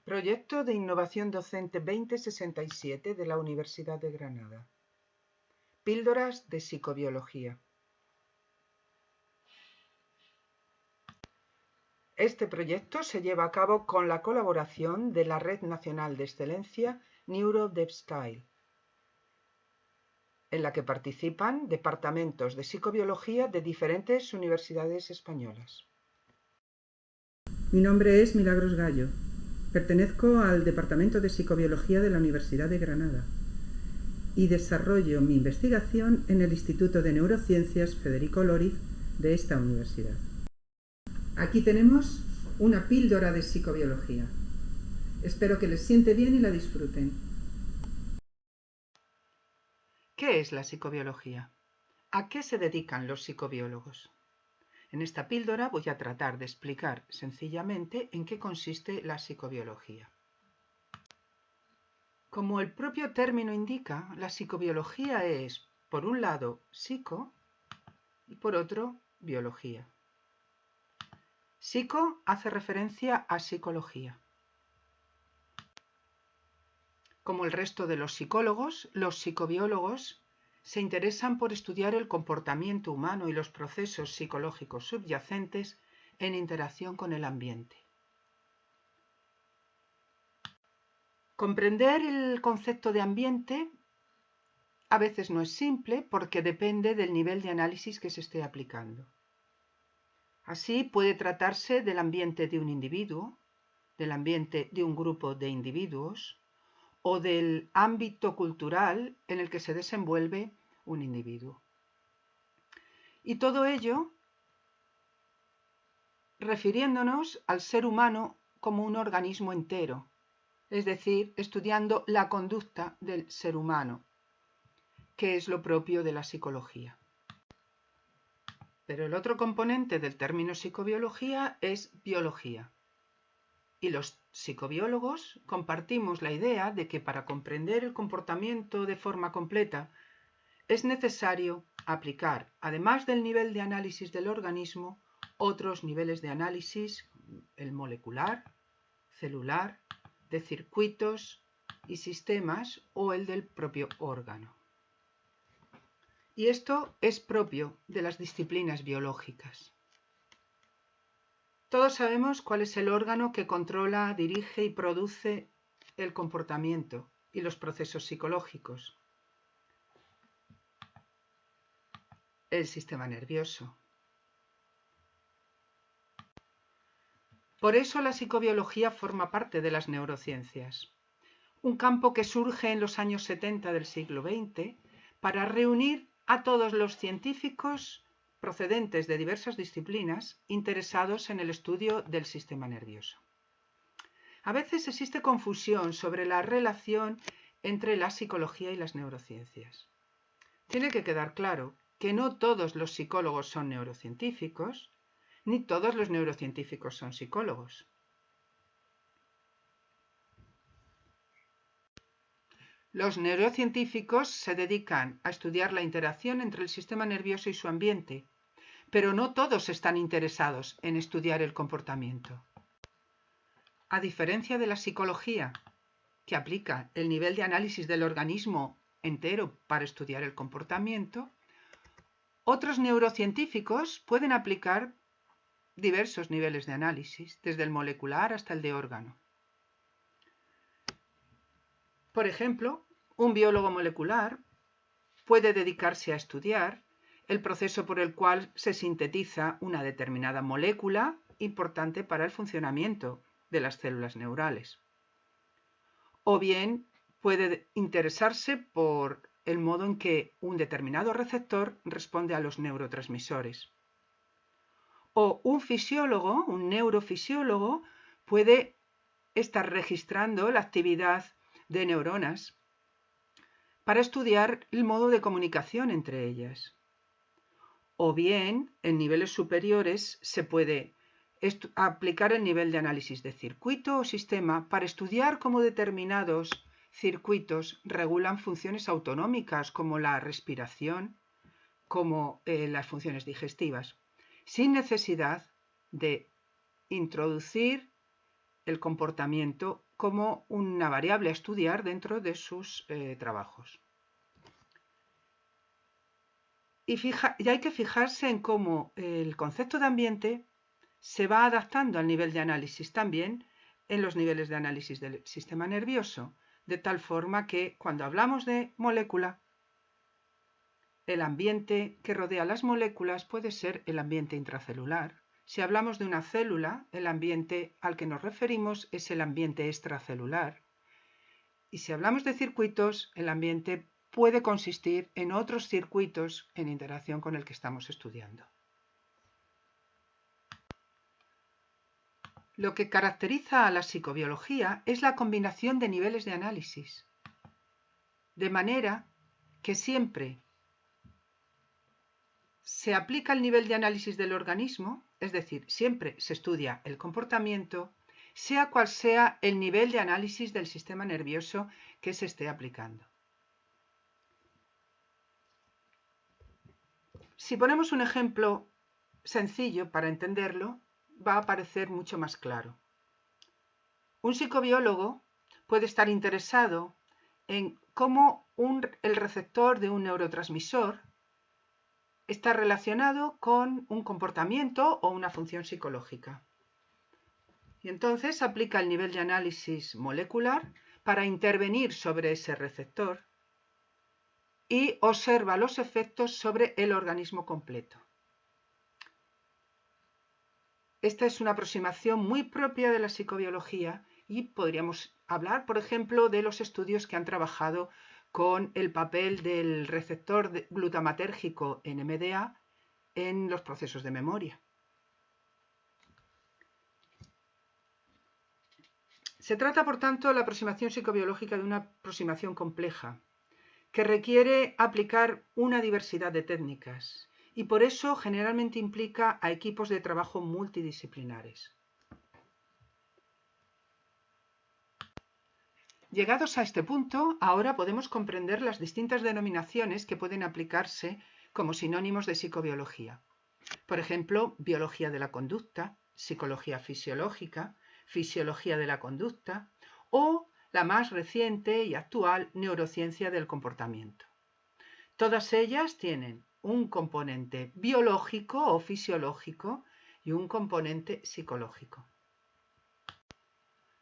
Proyecto de Innovación Docente 2067 de la Universidad de Granada. Píldoras de psicobiología. Este proyecto se lleva a cabo con la colaboración de la Red Nacional de Excelencia NeuroDevStyle, en la que participan departamentos de psicobiología de diferentes universidades españolas. Mi nombre es Milagros Gallo. Pertenezco al Departamento de Psicobiología de la Universidad de Granada y desarrollo mi investigación en el Instituto de Neurociencias Federico Loriz de esta universidad. Aquí tenemos una píldora de psicobiología. Espero que les siente bien y la disfruten. ¿Qué es la psicobiología? ¿A qué se dedican los psicobiólogos? En esta píldora voy a tratar de explicar sencillamente en qué consiste la psicobiología. Como el propio término indica, la psicobiología es, por un lado, psico y por otro, biología. Psico hace referencia a psicología. Como el resto de los psicólogos, los psicobiólogos se interesan por estudiar el comportamiento humano y los procesos psicológicos subyacentes en interacción con el ambiente. Comprender el concepto de ambiente a veces no es simple porque depende del nivel de análisis que se esté aplicando. Así puede tratarse del ambiente de un individuo, del ambiente de un grupo de individuos o del ámbito cultural en el que se desenvuelve un individuo. Y todo ello refiriéndonos al ser humano como un organismo entero, es decir, estudiando la conducta del ser humano, que es lo propio de la psicología. Pero el otro componente del término psicobiología es biología. Y los psicobiólogos compartimos la idea de que para comprender el comportamiento de forma completa es necesario aplicar, además del nivel de análisis del organismo, otros niveles de análisis, el molecular, celular, de circuitos y sistemas o el del propio órgano. Y esto es propio de las disciplinas biológicas. Todos sabemos cuál es el órgano que controla, dirige y produce el comportamiento y los procesos psicológicos. El sistema nervioso. Por eso la psicobiología forma parte de las neurociencias, un campo que surge en los años 70 del siglo XX para reunir a todos los científicos procedentes de diversas disciplinas interesados en el estudio del sistema nervioso. A veces existe confusión sobre la relación entre la psicología y las neurociencias. Tiene que quedar claro que no todos los psicólogos son neurocientíficos, ni todos los neurocientíficos son psicólogos. Los neurocientíficos se dedican a estudiar la interacción entre el sistema nervioso y su ambiente, pero no todos están interesados en estudiar el comportamiento. A diferencia de la psicología, que aplica el nivel de análisis del organismo entero para estudiar el comportamiento, otros neurocientíficos pueden aplicar diversos niveles de análisis, desde el molecular hasta el de órgano. Por ejemplo, un biólogo molecular puede dedicarse a estudiar el proceso por el cual se sintetiza una determinada molécula importante para el funcionamiento de las células neurales. O bien puede interesarse por el modo en que un determinado receptor responde a los neurotransmisores. O un fisiólogo, un neurofisiólogo, puede estar registrando la actividad de neuronas para estudiar el modo de comunicación entre ellas. O bien, en niveles superiores, se puede aplicar el nivel de análisis de circuito o sistema para estudiar cómo determinados circuitos regulan funciones autonómicas como la respiración, como las funciones digestivas, sin necesidad de introducir el comportamiento como una variable a estudiar dentro de sus trabajos. Y hay que fijarse en cómo el concepto de ambiente se va adaptando al nivel de análisis también en los niveles de análisis del sistema nervioso, de tal forma que cuando hablamos de molécula, el ambiente que rodea las moléculas puede ser el ambiente intracelular. Si hablamos de una célula, el ambiente al que nos referimos es el ambiente extracelular. Y si hablamos de circuitos, el ambiente puede consistir en otros circuitos en interacción con el que estamos estudiando. Lo que caracteriza a la psicobiología es la combinación de niveles de análisis, de manera que siempre se aplica el nivel de análisis del organismo, es decir, siempre se estudia el comportamiento, sea cual sea el nivel de análisis del sistema nervioso que se esté aplicando. Si ponemos un ejemplo sencillo para entenderlo, va a parecer mucho más claro. Un psicobiólogo puede estar interesado en cómo el receptor de un neurotransmisor está relacionado con un comportamiento o una función psicológica. Y entonces aplica el nivel de análisis molecular para intervenir sobre ese receptor y observa los efectos sobre el organismo completo. Esta es una aproximación muy propia de la psicobiología y podríamos hablar, por ejemplo, de los estudios que han trabajado con el papel del receptor glutamatérgico en MDA en los procesos de memoria. Se trata, por tanto, la aproximación psicobiológica de una aproximación compleja, que requiere aplicar una diversidad de técnicas y por eso generalmente implica a equipos de trabajo multidisciplinares. Llegados a este punto, ahora podemos comprender las distintas denominaciones que pueden aplicarse como sinónimos de psicobiología. Por ejemplo, biología de la conducta, psicología fisiológica, fisiología de la conducta o la más reciente y actual neurociencia del comportamiento. Todas ellas tienen un componente biológico o fisiológico y un componente psicológico.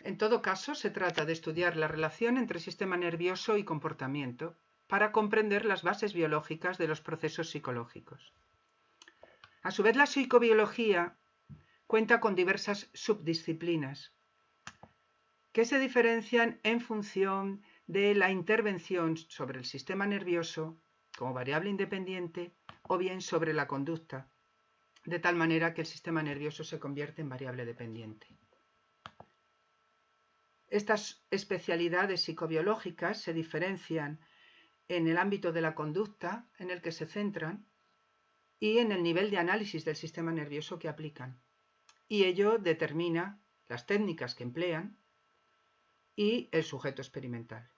En todo caso, se trata de estudiar la relación entre sistema nervioso y comportamiento para comprender las bases biológicas de los procesos psicológicos. A su vez, la psicobiología cuenta con diversas subdisciplinas que se diferencian en función de la intervención sobre el sistema nervioso como variable independiente o bien sobre la conducta, de tal manera que el sistema nervioso se convierte en variable dependiente. Estas especialidades psicobiológicas se diferencian en el ámbito de la conducta en el que se centran y en el nivel de análisis del sistema nervioso que aplican. Y ello determina las técnicas que emplean y el sujeto experimental.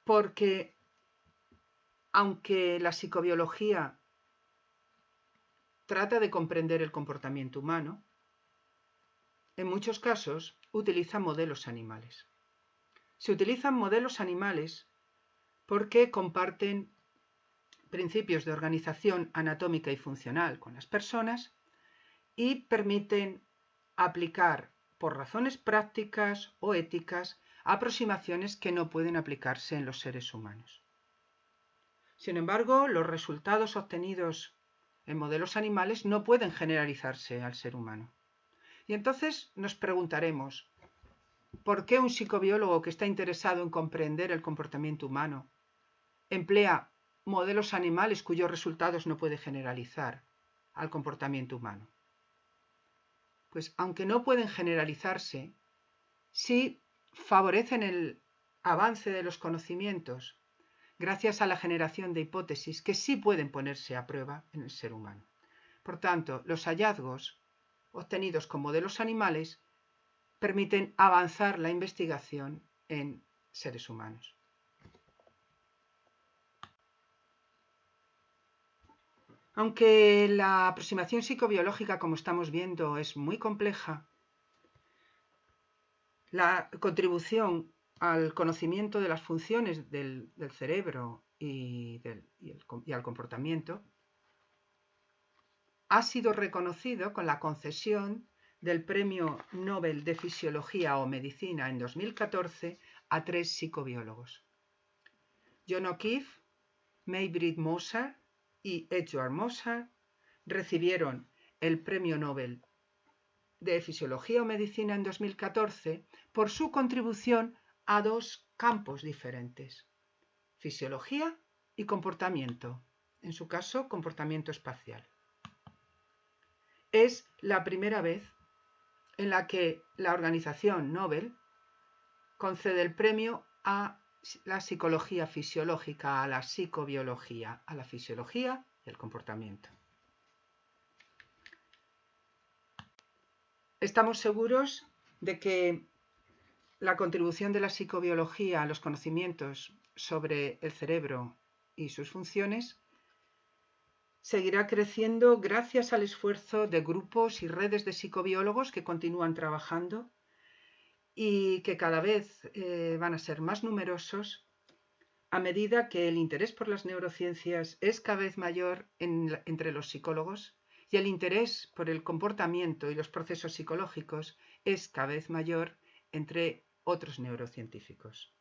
Porque aunque la psicobiología trata de comprender el comportamiento humano, en muchos casos utiliza modelos animales. Se utilizan modelos animales porque comparten principios de organización anatómica y funcional con las personas y permiten aplicar por razones prácticas o éticas aproximaciones que no pueden aplicarse en los seres humanos. Sin embargo, los resultados obtenidos en modelos animales no pueden generalizarse al ser humano. Y entonces nos preguntaremos, ¿por qué un psicobiólogo que está interesado en comprender el comportamiento humano emplea modelos animales cuyos resultados no puede generalizar al comportamiento humano? Pues aunque no pueden generalizarse, sí favorecen el avance de los conocimientos gracias a la generación de hipótesis que sí pueden ponerse a prueba en el ser humano. Por tanto, los hallazgos obtenidos con modelos animales permiten avanzar la investigación en seres humanos. Aunque la aproximación psicobiológica, como estamos viendo, es muy compleja, La contribución al conocimiento de las funciones del cerebro y al comportamiento ha sido reconocido con la concesión del Premio Nobel de Fisiología o Medicina en 2014 a 3 psicobiólogos: John O'Keefe, May-Britt Moser y Edward Moser recibieron el Premio Nobel de Fisiología o Medicina en 2014 por su contribución a 2 campos diferentes: fisiología y comportamiento, en su caso comportamiento espacial. Es la primera vez en la que la organización Nobel concede el premio a la psicología fisiológica, a la psicobiología, a la fisiología y el comportamiento. Estamos seguros de que la contribución de la psicobiología a los conocimientos sobre el cerebro y sus funciones seguirá creciendo gracias al esfuerzo de grupos y redes de psicobiólogos que continúan trabajando y que cada vez van a ser más numerosos a medida que el interés por las neurociencias es cada vez mayor entre los psicólogos y el interés por el comportamiento y los procesos psicológicos es cada vez mayor entre otros neurocientíficos.